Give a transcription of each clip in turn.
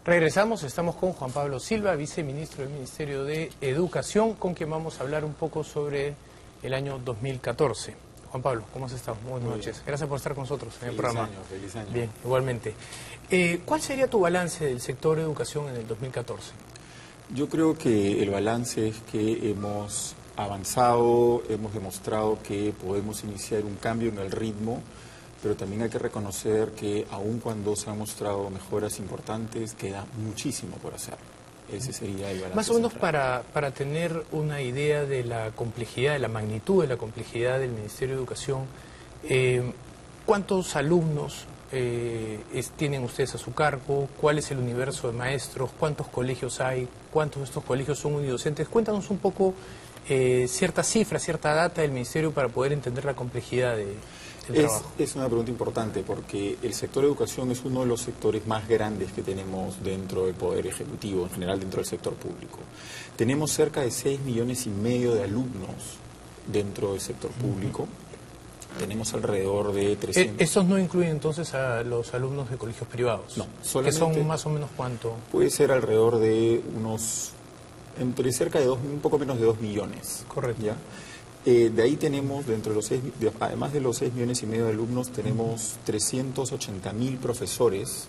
Regresamos, estamos con Juan Pablo Silva, viceministro del Ministerio de Educación, con quien vamos a hablar un poco sobre el año 2014. Juan Pablo, ¿cómo has estado? Buenas noches. Gracias por estar con nosotros en el programa. Feliz año. Bien, igualmente. ¿Cuál sería tu balance del sector de educación en el 2014? Yo creo que el balance es que hemos avanzado, hemos demostrado que podemos iniciar un cambio en el ritmo, pero también hay que reconocer que aun cuando se han mostrado mejoras importantes, queda muchísimo por hacer. Ese sería el balance. Más o menos central. para tener una idea de la complejidad, de la magnitud de la complejidad del Ministerio de Educación, ¿cuántos alumnos tienen ustedes a su cargo? ¿Cuál es el universo de maestros? ¿Cuántos colegios hay? ¿Cuántos de estos colegios son unidocentes? Cuéntanos un poco cierta cifra, cierta data del Ministerio para poder entender la complejidad del trabajo. Es una pregunta importante porque el sector de educación es uno de los sectores más grandes que tenemos dentro del Poder Ejecutivo, en general dentro del sector público. Tenemos cerca de 6,5 millones de alumnos dentro del sector público. Tenemos alrededor de 300. ¿Estos no incluyen entonces a los alumnos de colegios privados? No, solamente. ¿Que son más o menos cuánto? Puede ser alrededor de entre cerca de un poco menos de 2 millones. Correcto. ¿Ya? De ahí tenemos, dentro de además de los 6,5 millones de alumnos, tenemos 380.000 profesores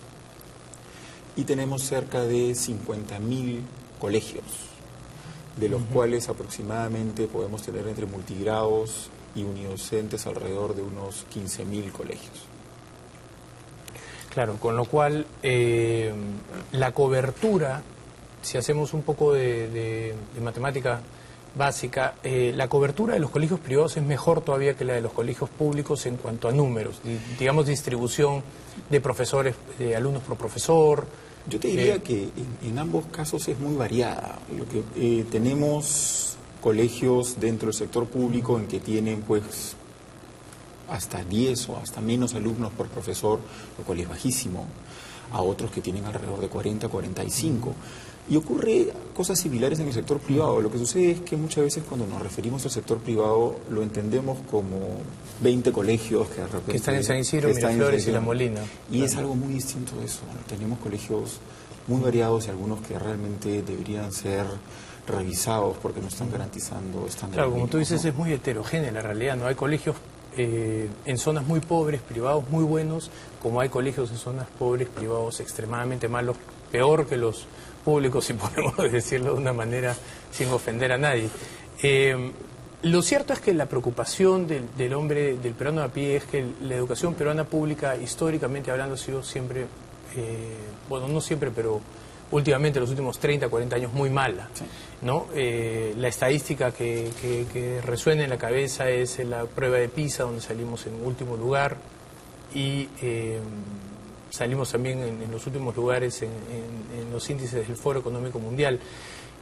y tenemos cerca de 50.000 colegios, de los cuales aproximadamente podemos tener entre multigrados y unidocentes alrededor de unos 15.000 colegios. Claro, con lo cual la cobertura, si hacemos un poco de matemática básica, la cobertura de los colegios privados es mejor todavía que la de los colegios públicos en cuanto a números, digamos distribución de profesores, de alumnos por profesor. Yo te diría que en ambos casos es muy variada. Lo que tenemos colegios dentro del sector público en que tienen pues hasta 10 o hasta menos alumnos por profesor, lo cual es bajísimo, a otros que tienen alrededor de 40, 45. Y ocurre cosas similares en el sector privado. Lo que sucede es que muchas veces cuando nos referimos al sector privado lo entendemos como 20 colegios que de repente... Que están en San Isidro, Miraflores y La Molina. Y es algo muy distinto de eso. Tenemos colegios muy variados y algunos que realmente deberían ser revisados porque no están garantizando estándares. Claro, como tú dices, ¿no? es muy heterogénea la realidad. No hay colegios en zonas muy pobres, privados muy buenos, como hay colegios en zonas pobres, privados extremadamente malos, peor que los públicos, si podemos decirlo de una manera sin ofender a nadie. Lo cierto es que la preocupación del hombre, del peruano a pie, es que la educación peruana pública, históricamente hablando, ha sido siempre, bueno, no siempre, pero últimamente, los últimos 30, 40 años, muy mala, Sí. ¿no? La estadística que resuena en la cabeza es la prueba de PISA, donde salimos en último lugar, y salimos también en los últimos lugares en los índices del Foro Económico Mundial.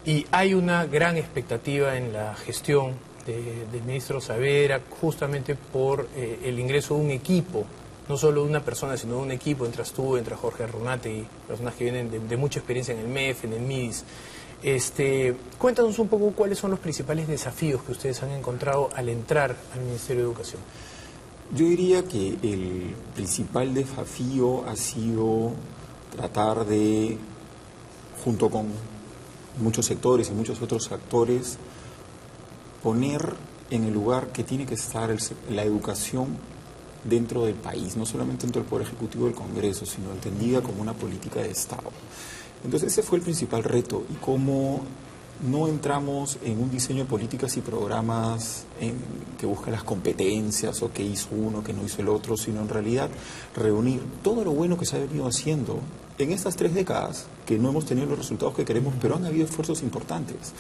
Y hay una gran expectativa en la gestión del ministro Saavedra, justamente por el ingreso de un equipo, no solo de una persona, sino de un equipo. Entras tú, entra Jorge Runate y personas que vienen de mucha experiencia en el MEF, en el MIDIS. Cuéntanos un poco cuáles son los principales desafíos que ustedes han encontrado al entrar al Ministerio de Educación. Yo diría que el principal desafío ha sido tratar de, junto con muchos sectores y muchos otros actores, poner en el lugar que tiene que estar la educación dentro del país, no solamente dentro del Poder Ejecutivo del Congreso, sino entendida como una política de Estado. Entonces ese fue el principal reto, y cómo no entramos en un diseño de políticas y programas que busca las competencias o qué hizo uno, qué no hizo el otro, sino en realidad reunir todo lo bueno que se ha venido haciendo en estas 3 décadas, que no hemos tenido los resultados que queremos, pero han habido esfuerzos importantes.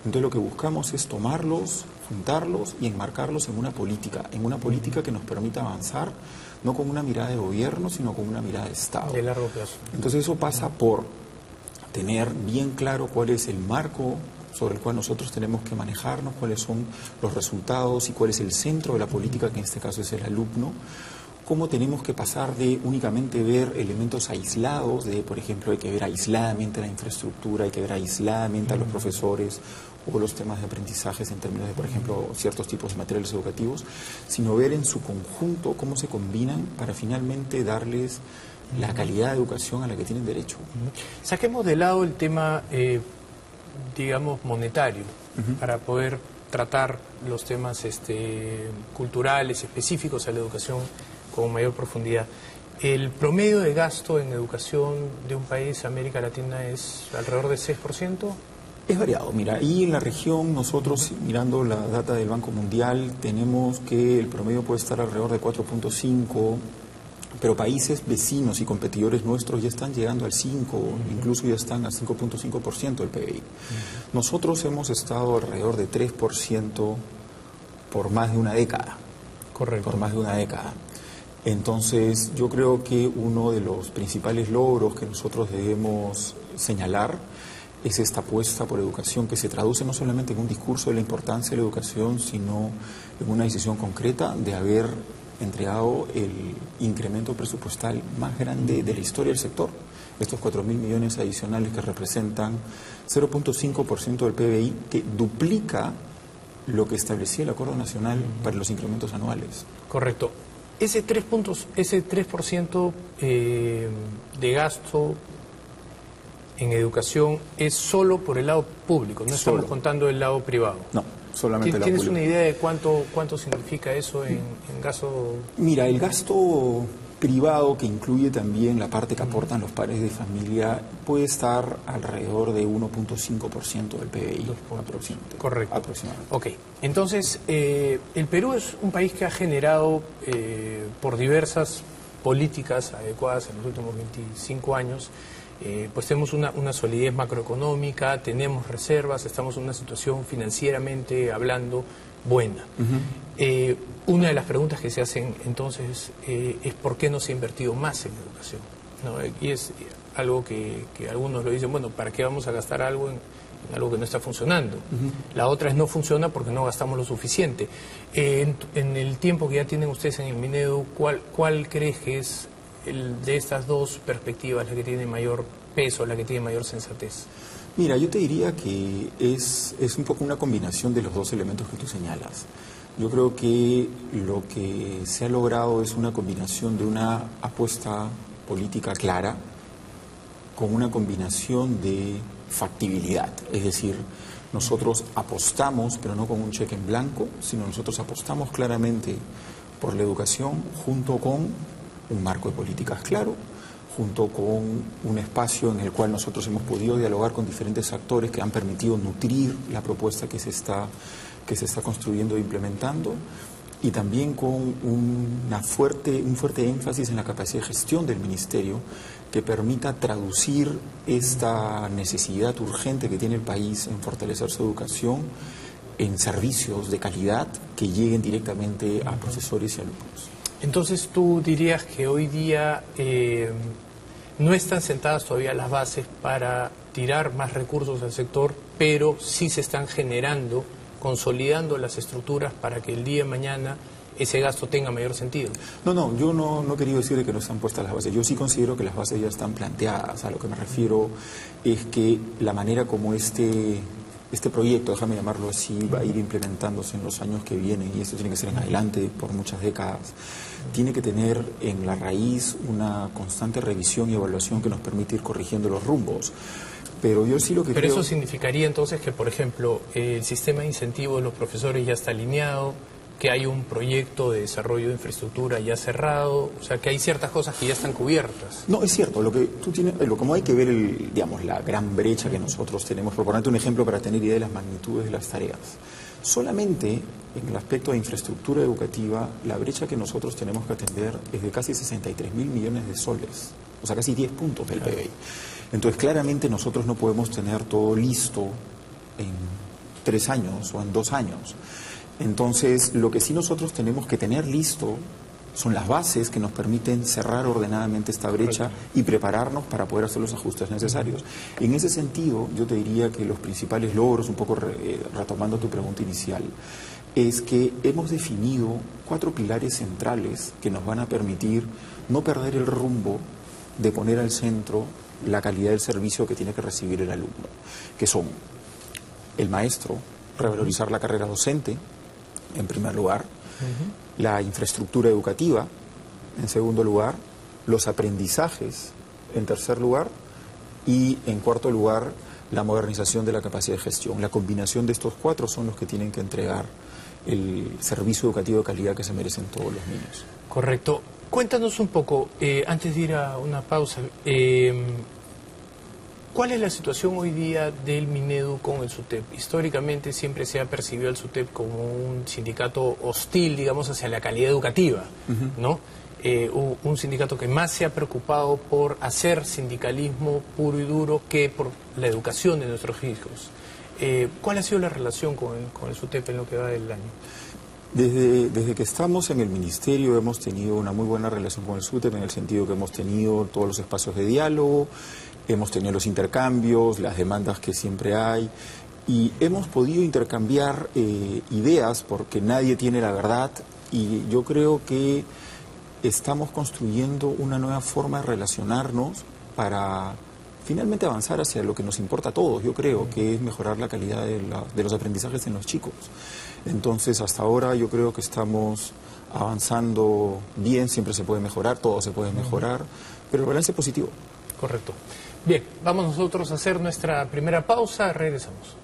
Entonces lo que buscamos es tomarlos, juntarlos y enmarcarlos en una política que nos permita avanzar, no con una mirada de gobierno, sino con una mirada de Estado. De largo plazo. Entonces eso pasa por tener bien claro cuál es el marco sobre el cual nosotros tenemos que manejarnos, cuáles son los resultados y cuál es el centro de la política, que en este caso es el alumno, cómo tenemos que pasar de únicamente ver elementos aislados, de por ejemplo hay que ver aisladamente la infraestructura, hay que ver aisladamente a los profesores o los temas de aprendizajes en términos de, por ejemplo, ciertos tipos de materiales educativos, sino ver en su conjunto cómo se combinan para finalmente darles la calidad de educación a la que tienen derecho. Saquemos de lado el tema, digamos, monetario, para poder tratar los temas culturales específicos a la educación con mayor profundidad. ¿El promedio de gasto en educación de un país de América Latina es alrededor de 6%? Es variado. Mira, y en la región nosotros, mirando la data del Banco Mundial, tenemos que el promedio puede estar alrededor de 4.5%, pero países vecinos y competidores nuestros ya están llegando al 5%, incluso ya están al 5.5% del PBI. Nosotros hemos estado alrededor de 3% por más de una década. Correcto. Por más de una década. Entonces, yo creo que uno de los principales logros que nosotros debemos señalar es esta apuesta por educación que se traduce no solamente en un discurso de la importancia de la educación, sino en una decisión concreta de haber entregado el incremento presupuestal más grande de la historia del sector. Estos 4.000 millones adicionales que representan 0.5% del PBI, que duplica lo que establecía el Acuerdo Nacional para los incrementos anuales. Correcto. Ese 3% de gasto en educación es solo por el lado público, no estamos contando el lado privado. No, solamente el lado público. ¿Tienes una idea de cuánto significa eso en gasto? Mira, el gasto privado, que incluye también la parte que aportan los padres de familia, puede estar alrededor de 1.5% del PBI aproximadamente. Correcto. Aproximadamente. Ok, entonces el Perú es un país que ha generado por diversas políticas adecuadas en los últimos 25 años, pues tenemos una solidez macroeconómica, tenemos reservas, estamos en una situación financieramente hablando buena. Una de las preguntas que se hacen entonces es ¿por qué no se ha invertido más en educación? ¿No? Y es algo que algunos lo dicen, bueno, ¿para qué vamos a gastar algo en algo que no está funcionando? La otra es no funciona porque no gastamos lo suficiente. En el tiempo que ya tienen ustedes en el Minedu, ¿cuál crees que es de estas dos perspectivas la que tiene mayor peso, la que tiene mayor sensatez? Mira, yo te diría que es un poco una combinación de los dos elementos que tú señalas. Yo creo que lo que se ha logrado es una combinación de una apuesta política clara con una combinación de factibilidad. Es decir, nosotros apostamos, pero no con un cheque en blanco, sino nosotros apostamos claramente por la educación junto con un marco de políticas claro, junto con un espacio en el cual nosotros hemos podido dialogar con diferentes actores que han permitido nutrir la propuesta que se está construyendo e implementando, y también con un fuerte énfasis en la capacidad de gestión del Ministerio que permita traducir esta necesidad urgente que tiene el país en fortalecer su educación en servicios de calidad que lleguen directamente a profesores y alumnos. Entonces tú dirías que hoy día no están sentadas todavía las bases para tirar más recursos al sector, pero sí se están generando, consolidando las estructuras para que el día de mañana ese gasto tenga mayor sentido. No, yo no he querido decir que no están puestas las bases. Yo sí considero que las bases ya están planteadas. A lo que me refiero es que la manera como este proyecto, déjame llamarlo así, va a ir implementándose en los años que vienen, y esto tiene que ser en adelante por muchas décadas, tiene que tener en la raíz una constante revisión y evaluación que nos permite ir corrigiendo los rumbos. Pero yo sí lo que Pero creo... eso significaría entonces que, por ejemplo, el sistema de incentivos de los profesores ya está alineado, que hay un proyecto de desarrollo de infraestructura ya cerrado, o sea, que hay ciertas cosas que ya están cubiertas. No, es cierto, lo que tú tienes, como hay que ver la gran brecha que nosotros tenemos, por ponerte un ejemplo para tener idea de las magnitudes de las tareas. Solamente en el aspecto de infraestructura educativa, la brecha que nosotros tenemos que atender es de casi 63.000 millones de soles, o sea, casi 10 puntos del PBI. Entonces, claramente nosotros no podemos tener todo listo en 3 años o en 2 años. Entonces, lo que sí nosotros tenemos que tener listo son las bases que nos permiten cerrar ordenadamente esta brecha y prepararnos para poder hacer los ajustes necesarios. En ese sentido, yo te diría que los principales logros, un poco retomando tu pregunta inicial, es que hemos definido 4 pilares centrales que nos van a permitir no perder el rumbo de poner al centro la calidad del servicio que tiene que recibir el alumno, que son el maestro, revalorizar la carrera docente, en primer lugar, la infraestructura educativa, en segundo lugar, los aprendizajes en tercer lugar y en cuarto lugar la modernización de la capacidad de gestión. La combinación de estos cuatro son los que tienen que entregar el servicio educativo de calidad que se merecen todos los niños. Correcto. Cuéntanos un poco, antes de ir a una pausa, ¿cuál es la situación hoy día del Minedu con el SUTEP? Históricamente siempre se ha percibido al SUTEP como un sindicato hostil, digamos, hacia la calidad educativa, ¿no? Un sindicato que más se ha preocupado por hacer sindicalismo puro y duro que por la educación de nuestros hijos. ¿Cuál ha sido la relación con el SUTEP en lo que va del año? Desde que estamos en el Ministerio hemos tenido una muy buena relación con el SUTEP en el sentido que hemos tenido todos los espacios de diálogo, hemos tenido los intercambios, las demandas que siempre hay y hemos podido intercambiar ideas porque nadie tiene la verdad y yo creo que estamos construyendo una nueva forma de relacionarnos para finalmente avanzar hacia lo que nos importa a todos, yo creo, que es mejorar la calidad de los aprendizajes en los chicos. Entonces, hasta ahora yo creo que estamos avanzando bien, siempre se puede mejorar, todo se puede mejorar, pero el balance es positivo. Correcto. Bien, vamos nosotros a hacer nuestra primera pausa, regresamos.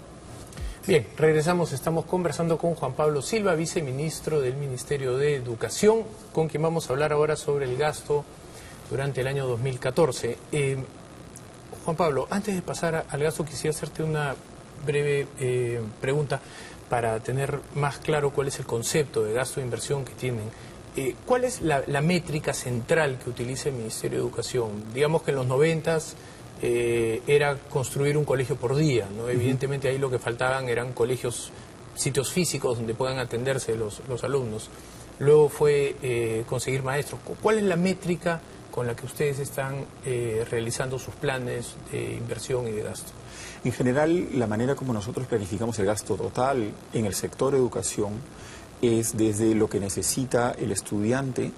Bien, regresamos, estamos conversando con Juan Pablo Silva, viceministro del Ministerio de Educación, con quien vamos a hablar ahora sobre el gasto durante el año 2014. Juan Pablo, antes de pasar al gasto, quisiera hacerte una breve pregunta para tener más claro cuál es el concepto de gasto de inversión que tienen. ¿Cuál es la métrica central que utiliza el Ministerio de Educación? Digamos que en los 90s era construir un colegio por día, ¿no? Evidentemente ahí lo que faltaban eran colegios, sitios físicos donde puedan atenderse los alumnos. Luego fue conseguir maestros. ¿Cuál es la métrica con la que ustedes están realizando sus planes de inversión y de gasto? En general, la manera como nosotros planificamos el gasto total en el sector educación es desde lo que necesita el estudiante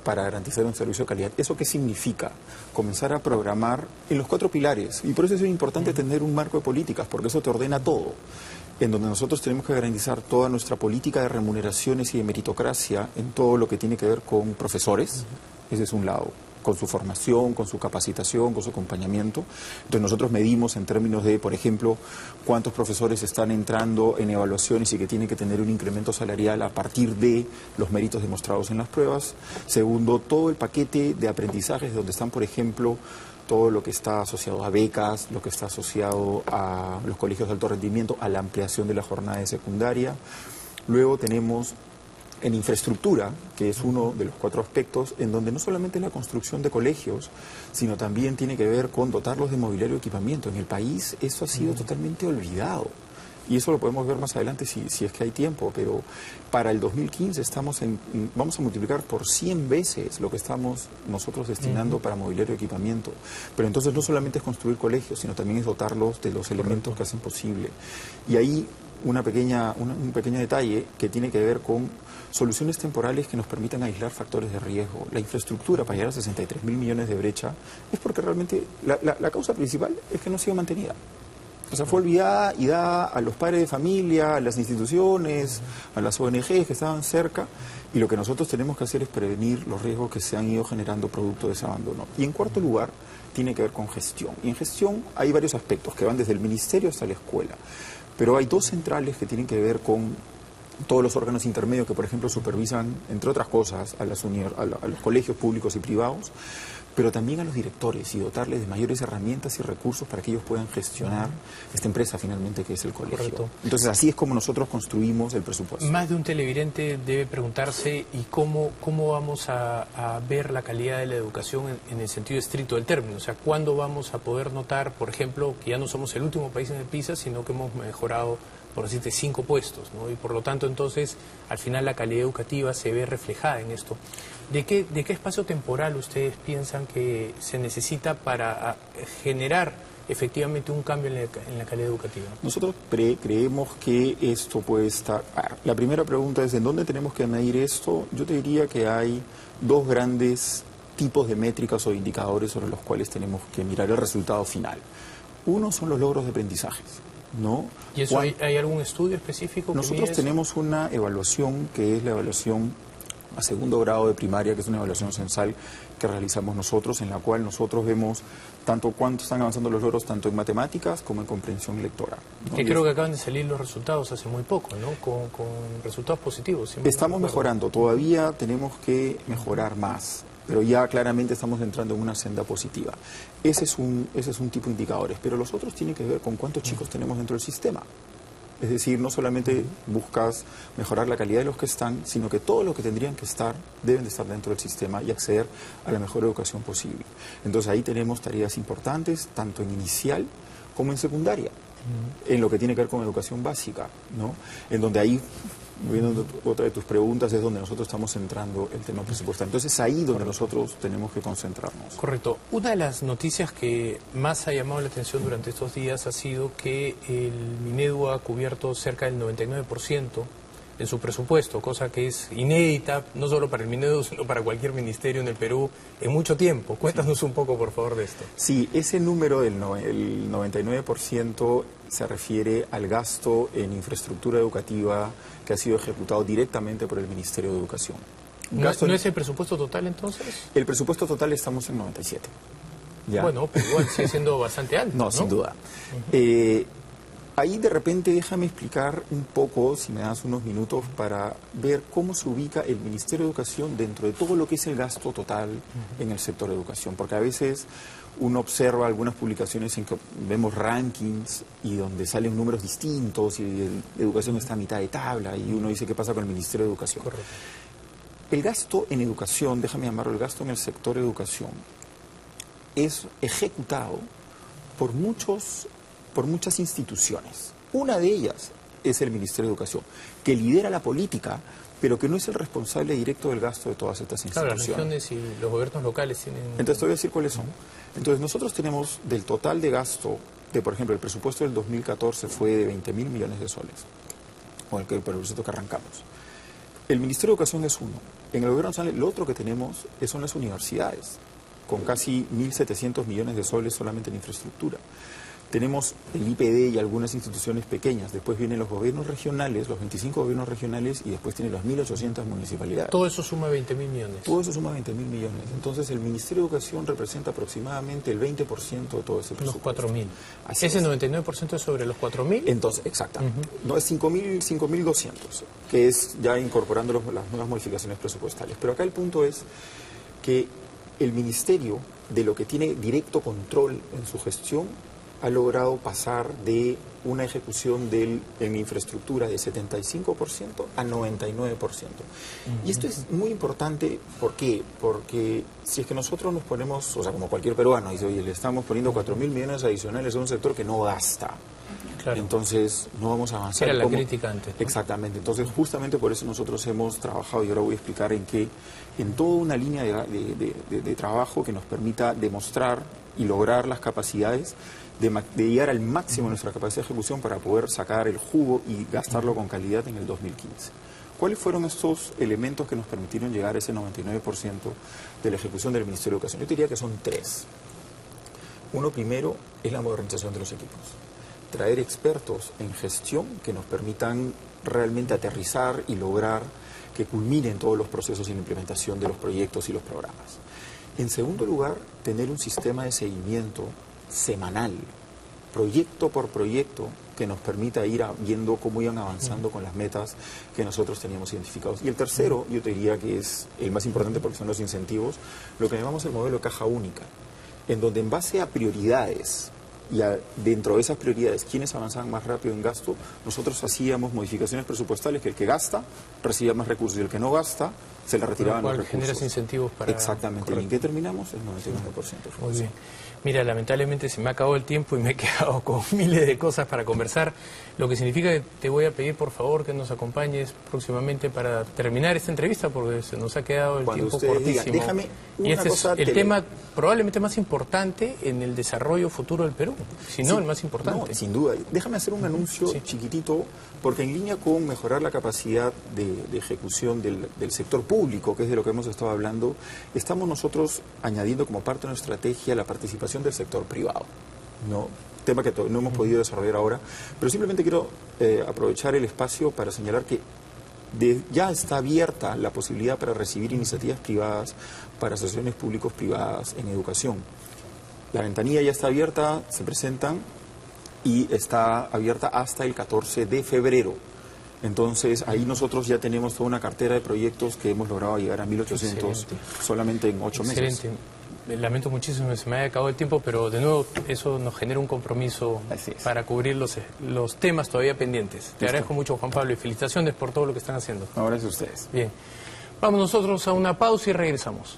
para garantizar un servicio de calidad. ¿Eso qué significa? Comenzar a programar en los 4 pilares. Y por eso es importante tener un marco de políticas, porque eso te ordena todo. En donde nosotros tenemos que garantizar toda nuestra política de remuneraciones y de meritocracia en todo lo que tiene que ver con profesores. Ese es un lado. Con su formación, con su capacitación, con su acompañamiento. Entonces nosotros medimos en términos de, por ejemplo, cuántos profesores están entrando en evaluaciones y que tienen que tener un incremento salarial a partir de los méritos demostrados en las pruebas. Segundo, todo el paquete de aprendizajes donde están, por ejemplo, todo lo que está asociado a becas, lo que está asociado a los colegios de alto rendimiento, a la ampliación de la jornada de secundaria. Luego tenemos en infraestructura, que es uno de los 4 aspectos, en donde no solamente es la construcción de colegios, sino también tiene que ver con dotarlos de mobiliario y equipamiento. En el país eso ha sido totalmente olvidado. Y eso lo podemos ver más adelante si es que hay tiempo, pero para el 2015 vamos a multiplicar por 100 veces lo que estamos nosotros destinando para mobiliario y equipamiento. Pero entonces no solamente es construir colegios, sino también es dotarlos de los elementos que hacen posible. Y ahí un pequeño detalle que tiene que ver con soluciones temporales que nos permitan aislar factores de riesgo. La infraestructura para llegar a 63.000 millones de brecha es porque realmente la causa principal es que no ha sido mantenida. O sea, fue olvidada y dada a los padres de familia, a las instituciones, a las ONGs que estaban cerca, y lo que nosotros tenemos que hacer es prevenir los riesgos que se han ido generando producto de ese abandono. Y en cuarto lugar, tiene que ver con gestión. Y en gestión hay varios aspectos que van desde el ministerio hasta la escuela. Pero hay 2 centrales que tienen que ver con todos los órganos intermedios que, por ejemplo, supervisan, entre otras cosas, a los colegios públicos y privados, pero también a los directores y dotarles de mayores herramientas y recursos para que ellos puedan gestionar esta empresa finalmente que es el colegio. Correcto. Entonces así es como nosotros construimos el presupuesto. Más de un televidente debe preguntarse ¿y cómo vamos a ver la calidad de la educación en el sentido estricto del término? O sea, ¿cuándo vamos a poder notar, por ejemplo, que ya no somos el último país en el PISA, sino que hemos mejorado, por decirte, 5 puestos, ¿no? Y por lo tanto, entonces, al final la calidad educativa se ve reflejada en esto. ¿De qué espacio temporal ustedes piensan que se necesita para generar efectivamente un cambio en la calidad educativa? Nosotros creemos que esto puede estar... La primera pregunta es, ¿en dónde tenemos que medir esto? Yo te diría que hay 2 grandes tipos de métricas o indicadores sobre los cuales tenemos que mirar el resultado final. Uno son los logros de aprendizajes, ¿no? ¿Y eso hay algún estudio específico? Nosotros tenemos una evaluación que es la evaluación a segundo grado de primaria, que es una evaluación censal que realizamos nosotros, en la cual nosotros vemos tanto cuánto están avanzando los logros, tanto en matemáticas como en comprensión lectora, ¿no? Que creo que acaban de salir los resultados hace muy poco, ¿no? Con resultados positivos. Estamos mejorando, todavía tenemos que mejorar más, pero ya claramente estamos entrando en una senda positiva. Ese es un tipo de indicadores, pero los otros tienen que ver con cuántos chicos tenemos dentro del sistema. Es decir, no solamente buscas mejorar la calidad de los que están, sino que todos los que tendrían que estar deben de estar dentro del sistema y acceder a la mejor educación posible. Entonces ahí tenemos tareas importantes, tanto en inicial como en secundaria, en lo que tiene que ver con educación básica, ¿no? En donde ahí, viendo otra de tus preguntas, es donde nosotros estamos centrando el tema presupuestal. Entonces es ahí donde nosotros tenemos que concentrarnos. Correcto. Una de las noticias que más ha llamado la atención durante estos días ha sido que el Minedu ha cubierto cerca del 99% en su presupuesto, cosa que es inédita, no solo para el Minedu, sino para cualquier ministerio en el Perú en mucho tiempo. Cuéntanos un poco, por favor, de esto. Sí, ese número del el 99% se refiere al gasto en infraestructura educativa que ha sido ejecutado directamente por el Ministerio de Educación. ¿No es el presupuesto total, entonces? El presupuesto total estamos en 97. ¿Ya? Bueno, pero igual sigue siendo bastante alto, ¿no? No, sin duda. Ahí de repente déjame explicar un poco, si me das unos minutos, para ver cómo se ubica el Ministerio de Educación dentro de todo lo que es el gasto total en el sector de educación. Porque a veces uno observa algunas publicaciones en que vemos rankings y donde salen números distintos y educación está a mitad de tabla y uno dice qué pasa con el Ministerio de Educación. Correcto. El gasto en educación, déjame llamarlo, el gasto en el sector de educación es ejecutado por muchas instituciones. Una de ellas es el Ministerio de Educación, que lidera la política, pero que no es el responsable directo del gasto de todas estas instituciones. Claro, las regiones y los gobiernos locales tienen... Entonces te voy a decir cuáles son. Entonces nosotros tenemos del total de gasto, por ejemplo, el presupuesto del 2014 fue de 20.000 millones de soles, con el presupuesto que arrancamos. El Ministerio de Educación es uno. En el gobierno nacional, lo otro que tenemos son las universidades, con casi 1.700 millones de soles solamente en infraestructura. Tenemos el IPD y algunas instituciones pequeñas. Después vienen los gobiernos regionales, los 25 gobiernos regionales, y después tienen las 1.800 municipalidades. Todo eso suma 20.000 millones. Todo eso suma 20.000 millones. Entonces, el Ministerio de Educación representa aproximadamente el 20% de todo ese presupuesto. Los 4.000. ¿Ese 99% es sobre los 4.000? Entonces, exactamente. No, es 5.200, que es ya incorporando las nuevas modificaciones presupuestales. Pero acá el punto es que el Ministerio, de lo que tiene directo control en su gestión, ha logrado pasar de una ejecución en infraestructura de 75% a 99%. Y esto es muy importante, ¿por qué? Porque si es que nosotros nos ponemos, o sea, como cualquier peruano, dice, oye, le estamos poniendo 4.000 millones adicionales a un sector que no gasta. Claro. Entonces no vamos a avanzar. Era la crítica antes, ¿no? Exactamente. Entonces justamente por eso nosotros hemos trabajado, y ahora voy a explicar en toda una línea de trabajo que nos permita demostrar y lograr las capacidades de llegar al máximo de nuestra capacidad de ejecución para poder sacar el jugo y gastarlo con calidad en el 2015. ¿Cuáles fueron estos elementos que nos permitieron llegar a ese 99% de la ejecución del Ministerio de Educación? Yo diría que son tres. Uno primero es la modernización de los equipos. Traer expertos en gestión que nos permitan realmente aterrizar y lograr que culminen todos los procesos y la implementación de los proyectos y los programas. En segundo lugar, tener un sistema de seguimiento semanal, proyecto por proyecto, que nos permita ir viendo cómo iban avanzando con las metas que nosotros teníamos identificados. Y el tercero, yo te diría que es el más importante porque son los incentivos, lo que llamamos el modelo de caja única, en donde en base a prioridades y dentro de esas prioridades, quienes avanzaban más rápido en gasto, nosotros hacíamos modificaciones presupuestales que el que gasta recibía más recursos y el que no gasta se le retiraban los recursos. Generas incentivos para... Exactamente. ¿Y en qué terminamos? El 99%. Muy bien. Mira, lamentablemente se me ha acabado el tiempo y me he quedado con miles de cosas para conversar, lo que significa que te voy a pedir por favor que nos acompañes próximamente para terminar esta entrevista porque se nos ha quedado el tiempo cortísimo. Déjame y este es el tema probablemente más importante en el desarrollo futuro del Perú, si no el más importante. No, sin duda. Déjame hacer un anuncio chiquitito, porque en línea con mejorar la capacidad de ejecución del sector público, que es de lo que hemos estado hablando, estamos nosotros añadiendo como parte de nuestra estrategia la participación del sector privado, ¿no? Tema que no hemos podido desarrollar ahora, pero simplemente quiero aprovechar el espacio para señalar que ya está abierta la posibilidad para recibir iniciativas privadas, para asociaciones públicos-privadas en educación. La ventanilla ya está abierta, se presentan y está abierta hasta el 14 de febrero. Entonces, ahí nosotros ya tenemos toda una cartera de proyectos que hemos logrado llegar a 1.800 solamente en 8 meses. Excelente. Lamento muchísimo que se me haya acabado el tiempo, pero de nuevo eso nos genera un compromiso para cubrir los temas todavía pendientes. Te agradezco mucho, Juan Pablo, y felicitaciones por todo lo que están haciendo. Ahora es ustedes. Bien. Vamos nosotros a una pausa y regresamos.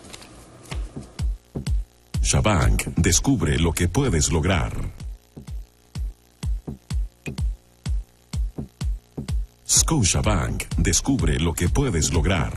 Scotiabank, descubre lo que puedes lograr. Scotiabank, descubre lo que puedes lograr.